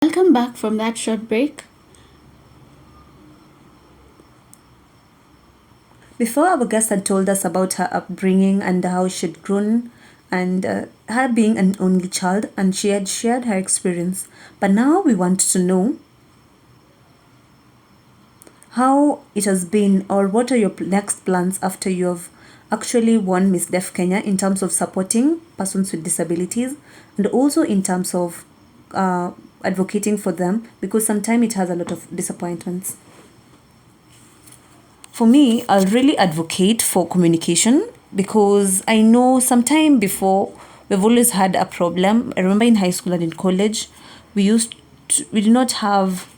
Welcome back from that short break. Before, our guest had told us about her upbringing and how she'd grown and her being an only child, and she had shared her experience. But now we want to know how it has been, or what are your next plans after you have actually won Miss Deaf Kenya in terms of supporting persons with disabilities and also in terms of advocating for them, because sometimes it has a lot of disappointments. For me, I'll really advocate for communication because I know sometime before we've always had a problem. I remember in high school and in college, we did not have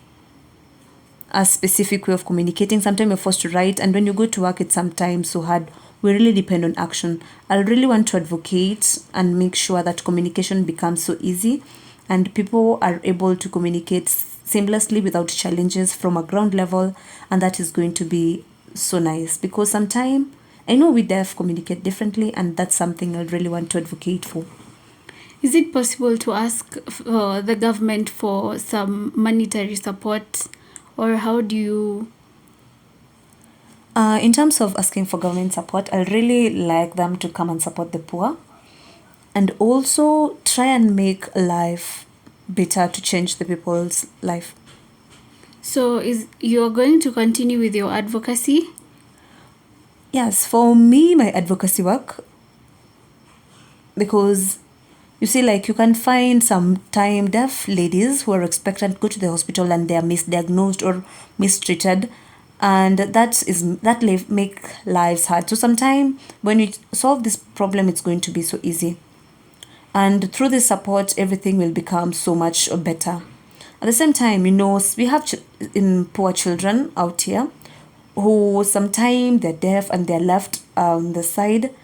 a specific way of communicating. Sometimes you're forced to write, and when you go to work, it's sometimes so hard. We really depend on action. I really want to advocate and make sure that communication becomes so easy and people are able to communicate seamlessly without challenges from a ground level, and that is going to be so nice because sometimes I know we deaf communicate differently, and that's something I really want to advocate for. Is it possible to ask the government for some monetary support, or how do you? In terms of asking for government support, I really like them to come and support the poor and also try and make life better to change the people's life. So, is you're going to continue with your advocacy? Yes, for me, my advocacy work, because you see, like you can find some time deaf ladies who are expectant to go to the hospital and they are misdiagnosed or mistreated, and that make lives hard. So sometimes when you solve this problem, it's going to be so easy, and through this support, everything will become so much better. At the same time, we have in poor children out here who sometimes they're deaf and they're left on the side,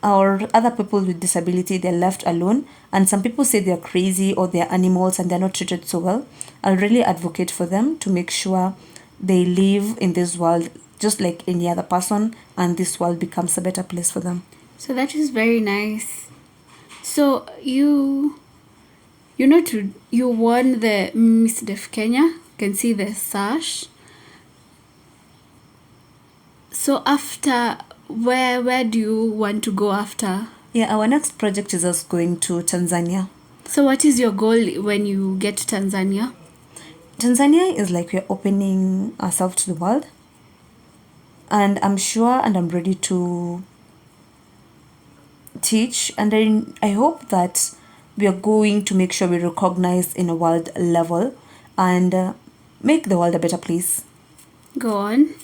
or other people with disability they're left alone, and some people say they're crazy or they're animals and they're not treated so well. I'll really advocate for them to make sure they live in this world just like any other person, and this world becomes a better place for them. So that is very nice. So you won the Miss Deaf Kenya. You can see the sash. So after, where do you want to go after? Yeah, our next project is us going to Tanzania. So what is your goal when you get to Tanzania? Tanzania is like we're opening ourselves to the world, and I'm sure and I'm ready to teach, and I hope that we are going to make sure we recognize in a world level and make the world a better place. Go on.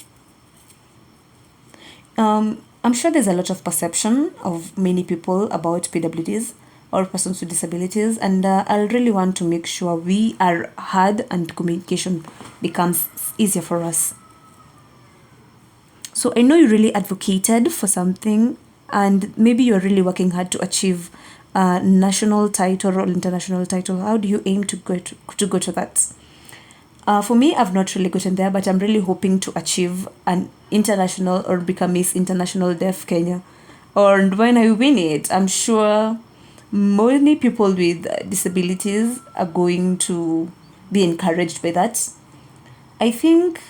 I'm sure there's a lot of perception of many people about PWDs or persons with disabilities, and I really want to make sure we are heard and communication becomes easier for us. So I know you really advocated for something, and maybe you're really working hard to achieve a national title or international title. How do you aim to go to that? For me, I've not really gotten there, but I'm really hoping to achieve an international or become Miss International Deaf Kenya. Or when I win it, I'm sure many people with disabilities are going to be encouraged by that. I think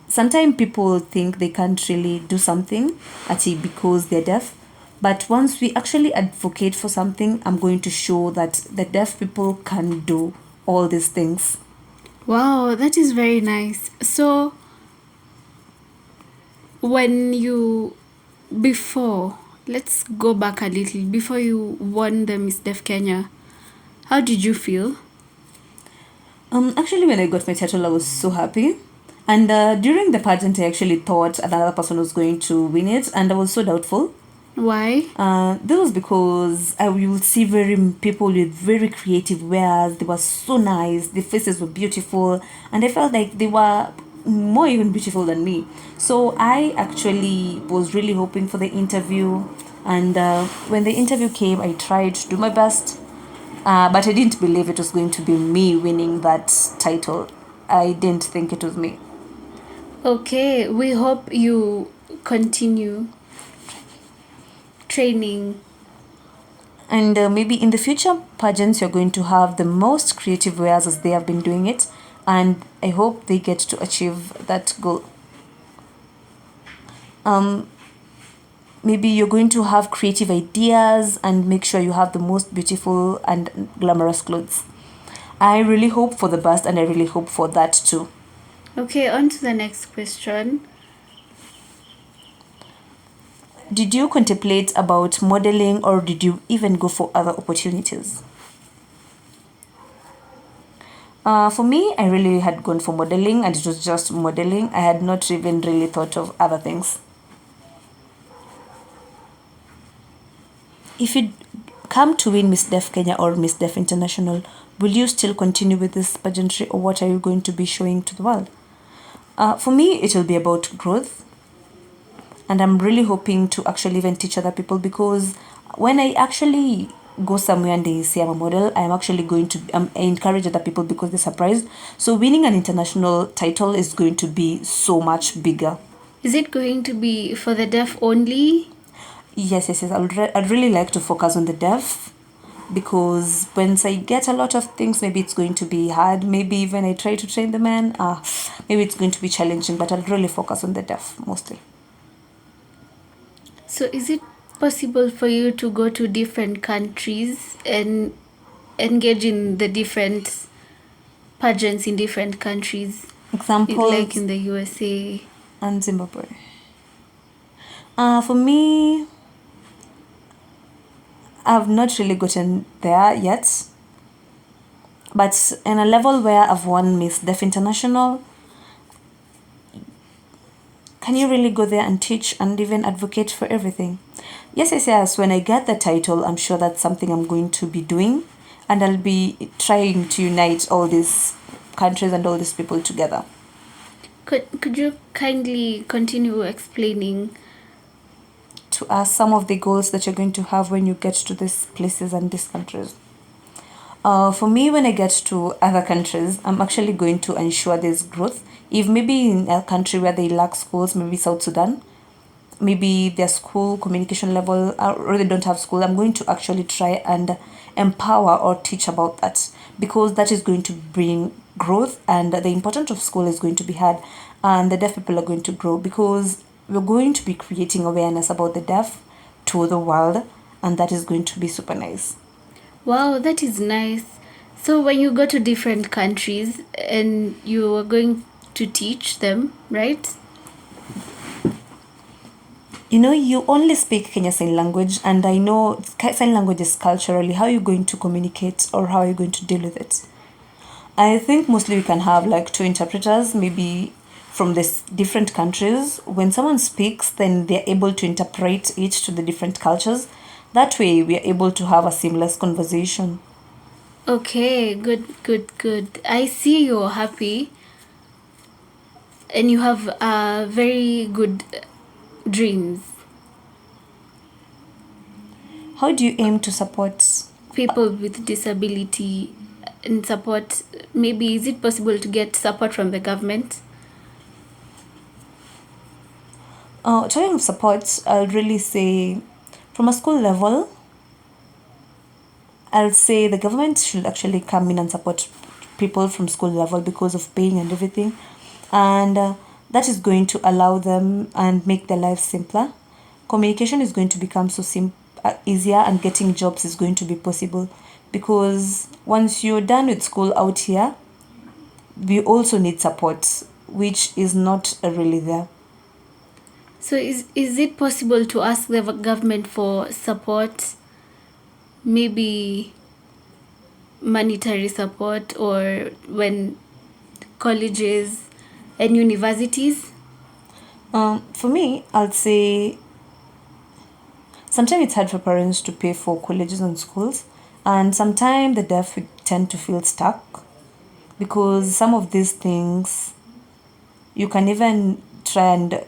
sometimes people think they can't really do something actually because they're deaf. But once we actually advocate for something, I'm going to show that the deaf people can do all these things. Wow, that is very nice. So when you before let's go back a little. Before you won the Miss Deaf Kenya, how did you feel? Actually, when I got my title, I was so happy. And during the pageant, I actually thought another person was going to win it, and I was so doubtful. Why? This was because I will see people with very creative wares. They were so nice. The faces were beautiful, and I felt like they were more even beautiful than me. So I actually was really hoping for the interview, and when the interview came, I tried to do my best, but I didn't believe it was going to be me winning that title. I didn't think it was me. Okay, we hope you continue training. And maybe in the future pageants, you're going to have the most creative wares as they have been doing it. And I hope they get to achieve that goal. Maybe you're going to have creative ideas and make sure you have the most beautiful and glamorous clothes. I really hope for the best, and I really hope for that too. Okay, on to the next question. Did you contemplate about modeling, or did you even go for other opportunities? For me, I really had gone for modeling, and it was just modeling. I had not even really thought of other things. If you come to win Miss Def Kenya or Miss Def International, will you still continue with this pageantry, or what are you going to be showing to the world? For me, it will be about growth, and I'm really hoping to actually even teach other people, because when I actually go somewhere and they say I'm a model, I'm actually going to I encourage other people because they're surprised. So winning an international title is going to be so much bigger. Is it going to be for the deaf only? Yes. I'd really like to focus on the deaf, because once I get a lot of things, maybe it's going to be hard. Maybe when I try to train the man, maybe it's going to be challenging, but I'll really focus on the deaf mostly. So is it possible for you to go to different countries and engage in the different pageants in different countries? Examples Like in the USA and Zimbabwe. For me, I've not really gotten there yet, but in a level where I've won Miss Deaf International, can you really go there and teach and even advocate for everything? Yes. When I get the title, I'm sure that's something I'm going to be doing, and I'll be trying to unite all these countries and all these people together. Could you kindly continue explaining to us some of the goals that you're going to have when you get to these places and these countries? For me, when I get to other countries, I'm actually going to ensure there's growth. If maybe in a country where they lack schools, maybe South Sudan, maybe their school communication level, or they don't have school, I'm going to actually try and empower or teach about that, because that is going to bring growth, and the importance of school is going to be had, and the deaf people are going to grow, because we're going to be creating awareness about the deaf to the world, and that is going to be super nice. Wow, that is nice. So when you go to different countries and you are going to teach them, right? You know, you only speak Kenya Sign Language, and I know sign language is culturally. How are you going to communicate, or how are you going to deal with it? I think mostly we can have like two interpreters, maybe from this different countries. When someone speaks, then they're able to interpret it to the different cultures. That way, we are able to have a seamless conversation. Okay, good. I see you're happy and you have very good dreams. How do you aim to support people with disability and support? Maybe is it possible to get support from the government? Talking of support, I'll really say from a school level, I'll say the government should actually come in and support people from school level because of paying and everything. And that is going to allow them and make their lives simpler. Communication is going to become so easier, and getting jobs is going to be possible, because once you're done with school out here, we also need support, which is not really there. So is it possible to ask the government for support, maybe monetary support, or when colleges and universities? For me, I'd say sometimes it's hard for parents to pay for colleges and schools, and sometimes the deaf tend to feel stuck, because some of these things you can even try and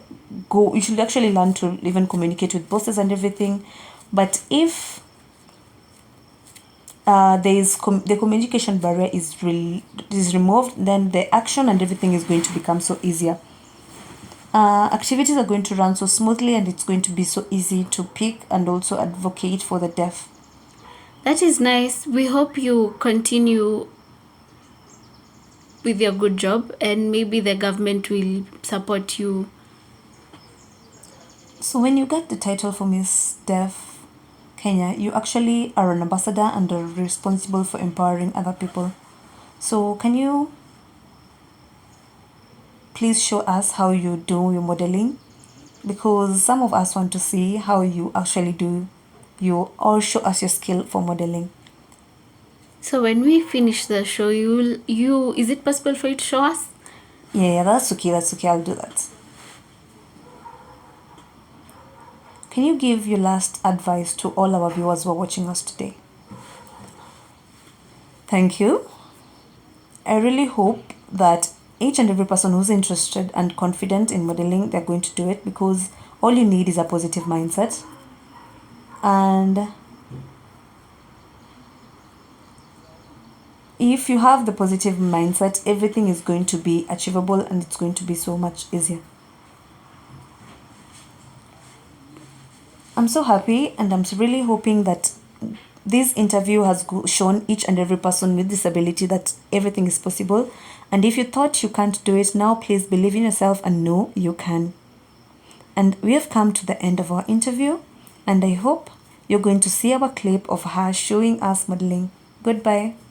go, you should actually learn to even communicate with bosses and everything, but if the communication barrier is removed, then the action and everything is going to become so easier. Activities are going to run so smoothly, and it's going to be so easy to pick and also advocate for the deaf. That is nice. We hope you continue with your good job, and maybe the government will support you. So when you get the title for Miss Deaf Kenya, you actually are an ambassador and are responsible for empowering other people. So can you please show us how you do your modeling? Because some of us want to see how you actually do you, or show us your skill for modeling. So when we finish the show, you is it possible for you to show us? Yeah, that's okay, I'll do that. Can you give your last advice to all our viewers who are watching us today? Thank you. I really hope that each and every person who's interested and confident in modeling, they're going to do it, because all you need is a positive mindset. And if you have the positive mindset, everything is going to be achievable and it's going to be so much easier. I'm so happy, and I'm really hoping that this interview has shown each and every person with disability that everything is possible. And if you thought you can't do it now, please believe in yourself and know you can. And we have come to the end of our interview, and I hope you're going to see our clip of her showing us modeling. Goodbye.